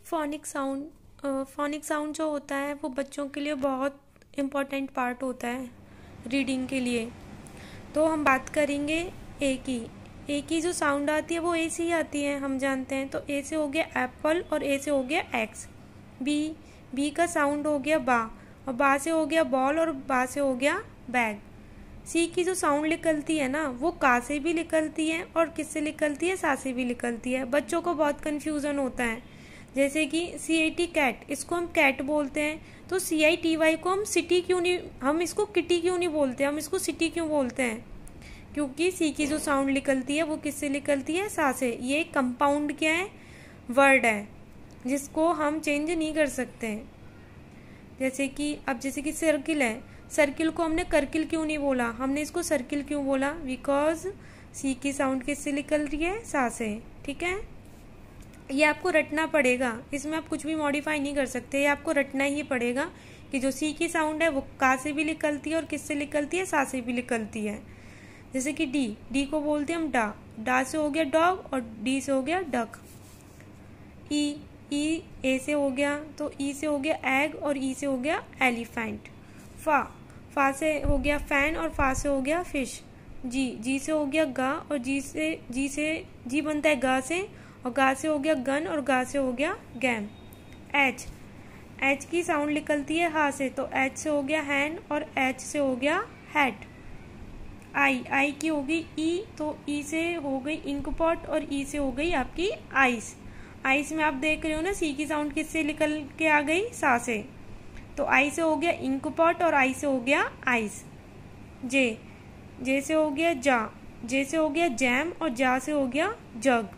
Phonic sound जो होता है वो बच्चों के लिए बहुत इम्पोर्टेंट पार्ट होता है रीडिंग के लिए। तो हम बात करेंगे ए की जो साउंड आती है वो ए से ही आती है, हम जानते हैं। तो ए से हो गया एप्पल और ए से हो गया एक्स। बी का साउंड हो गया बा, और बा से हो गया बॉल और बा से हो गया बैग। सी की जो साउंड निकलती है ना वो का से भी निकलती है और किस से निकलती है, सा से भी निकलती है। बच्चों को बहुत कन्फ्यूज़न होता है, जैसे कि CAT कैट, इसको हम कैट बोलते हैं, तो CITY को हम सिटी क्यों नहीं, हम इसको किटी क्यों नहीं बोलते, हम इसको सिटी क्यों बोलते हैं? क्योंकि सी की जो साउंड निकलती है वो किससे निकलती है, सा से। ये कंपाउंड क्या है, वर्ड है जिसको हम चेंज नहीं कर सकते हैं। जैसे कि सर्किल है, सर्किल को हमने करकिल क्यों नहीं बोला, हमने इसको सर्किल क्यों बोला, बिकॉज सी की साउंड किससे निकल रही है, सा से। ठीक है, ये आपको रटना पड़ेगा, इसमें आप कुछ भी मॉडिफाई नहीं कर सकते, ये आपको रटना ही पड़ेगा कि जो सी की साउंड है वो का से भी निकलती है और किससे निकलती है, सा से भी निकलती है। जैसे कि डी को बोलते हैं हम डा से हो गया डॉग और डी से हो गया डक। ई ए से हो गया, तो ई से हो गया एग और ई से हो गया एलिफेंट। फा से हो गया फैन और फा से हो गया फिश। जी से हो गया गा और जी बनता है गा से, और गा से हो गया गन और गा से हो गया गैम। एच की साउंड निकलती है हा से, तो एच से हो गया हैंड और एच से हो गया हैट। आई की हो गई ई, तो ई से हो गई इंक पॉट और ई से हो गई आपकी आइस। आइस में आप देख रहे हो ना, सी की साउंड किससे निकल के आ गई, सा से। तो आई से हो गया इंक पॉट और आई से हो गया आइस। जे से हो गया जे से हो गया जैम और जा से हो गया जग।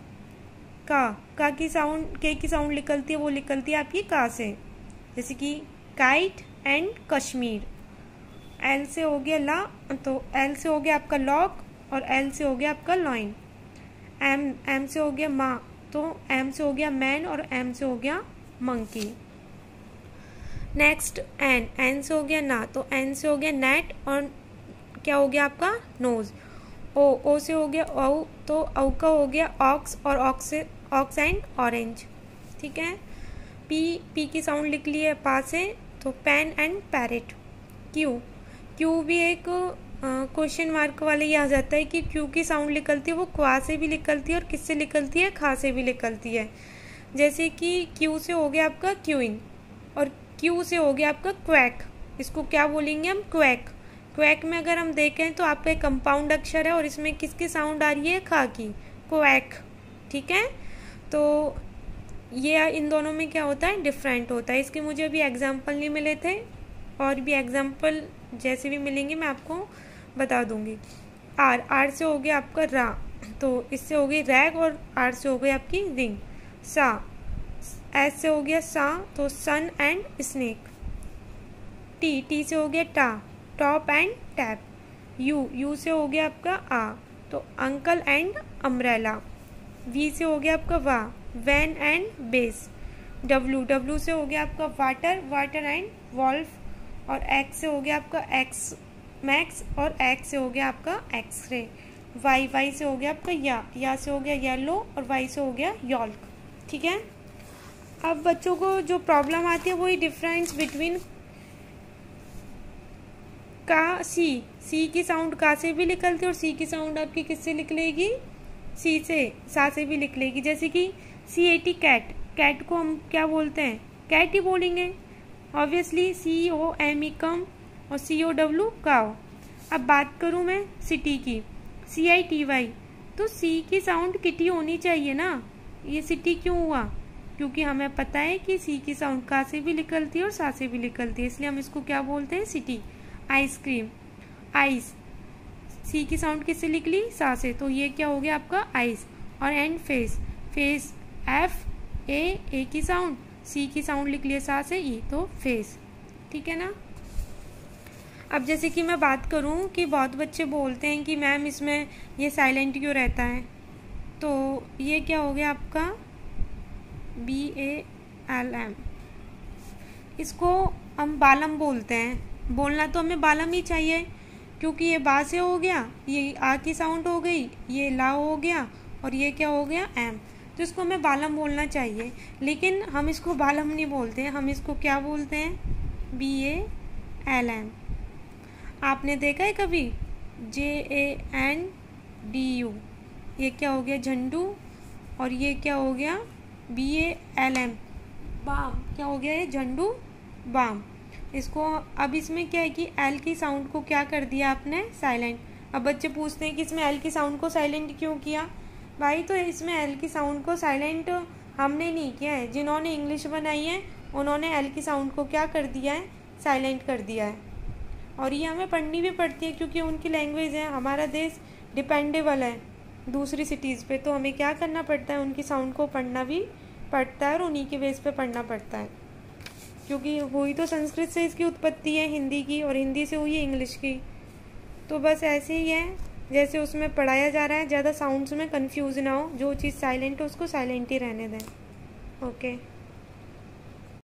का की साउंड, के की साउंड निकलती है, वो निकलती है आपकी का से, जैसे कि काइट एंड कश्मीर। एल से हो गया ला, तो एल से हो गया आपका लॉक और एल से हो गया आपका लॉइन। एम से हो गया माँ, तो एम से हो गया मैन और एम से हो गया मंकी। नेक्स्ट एन से हो गया ना, तो एन से हो गया नेट और क्या हो गया आपका नोज। ओ से हो गया औ, तो औ का हो गया ऑक्स और ऑक्स एंड ऑरेंज। ठीक है, पी की साउंड लिख ली है पा से, तो पेन एंड पैरेट। क्यू भी एक क्वेश्चन मार्क वाले ही आ जाता है कि क्यू की साउंड निकलती है वो क्वा से भी निकलती है और किससे निकलती है, खा से भी निकलती है। जैसे कि क्यू से हो गया आपका क्यूइंग और क्यू से हो गया आपका क्वैक, इसको क्या बोलेंगे हम, क्वैक। क्वैक में अगर हम देखें तो आपका एक कंपाउंड अक्षर है और इसमें किसकी साउंड आ रही है, खा की, क्वैक। ठीक है, तो ये इन दोनों में क्या होता है, डिफरेंट होता है। इसके मुझे अभी एग्जाम्पल नहीं मिले थे, और भी एग्जाम्पल जैसे भी मिलेंगे मैं आपको बता दूंगी। आर से हो गया आपका रा, तो इससे हो गई रैग और आर से हो गई आपकी रिंग। एस से हो गया सा, तो सन एंड स्नेक। टी से हो गया टॉप एंड टैप। यू से हो गया आपका आ, तो अंकल एंड अम्ब्रेला। वी से हो गया आपका वैन एंड बेस। डब्ल्यू से हो गया आपका वाटर एंड वॉल्फ। और एक्स से हो गया आपका एक्स मैक्स और एक्स से हो गया आपका एक्सरे। वाई से हो गया आपका या से हो गया येलो और वाई से हो गया यॉल्क। ठीक है, अब बच्चों को जो प्रॉब्लम आती है वही डिफरेंस बिटवीन का सी की साउंड का से भी निकलती है और सी की साउंड आपकी किससे निकलेगी, सी से, सा से भी निकलेगी। जैसे कि CAT कैट को हम क्या बोलते हैं, कैट ही बोलेंगे ऑब्वियसली। COME कम और COW काव। अब बात करूं मैं सिटी की, CITY, तो सी की साउंड किटी होनी चाहिए ना, ये सिटी क्यों हुआ, क्योंकि हमें पता है कि सी की साउंड का से भी निकलती है और सा से भी निकलती है, इसलिए हम इसको क्या बोलते हैं, सिटी। आइसक्रीम, आइस, सी की साउंड किससे निकली, सा से, तो ये क्या हो गया आपका आइस। और एंड फेस FA की साउंड, सी की साउंड लिख लिया सा से ई, तो फेस। ठीक है ना। अब जैसे कि मैं बात करूं कि बहुत बच्चे बोलते हैं कि मैम इसमें ये साइलेंट क्यों रहता है, तो ये क्या हो गया आपका BALM, इसको हम बालम बोलते हैं। बोलना तो हमें बालम ही चाहिए, क्योंकि ये बा से हो गया, ये आ की साउंड हो गई, ये ला हो गया और ये क्या हो गया एम, तो इसको हमें बालम बोलना चाहिए, लेकिन हम इसको बालम नहीं बोलते हैं, हम इसको क्या बोलते हैं? BALM। आपने देखा है कभी JANDU? ये क्या हो गया? झंडू। और ये क्या हो गया? BALM, balm. क्या हो गया? ये झंडू बाम। इसको अब इसमें क्या है कि एल की साउंड को क्या कर दिया आपने? साइलेंट। अब बच्चे पूछते हैं कि इसमें एल की साउंड को साइलेंट क्यों किया? भाई तो इसमें एल की साउंड को साइलेंट हमने नहीं किया है, जिन्होंने इंग्लिश बनाई है उन्होंने एल की साउंड को क्या कर दिया है? साइलेंट कर दिया है। और ये हमें पढ़नी भी पड़ती है क्योंकि उनकी लैंग्वेज है। हमारा देश डिपेंडेबल है दूसरी सिटीज़ पे, तो हमें क्या करना पड़ता है? उनकी साउंड को पढ़ना भी पड़ता है और उन्हीं के बेस पे पढ़ना पड़ता है, क्योंकि हुई तो संस्कृत से इसकी उत्पत्ति है हिंदी की, और हिंदी से हुई है इंग्लिश की। तो बस ऐसे ही है जैसे उसमें पढ़ाया जा रहा है। ज़्यादा साउंड्स में कंफ्यूज ना हो, जो चीज़ साइलेंट है उसको साइलेंट ही रहने दें। ओके।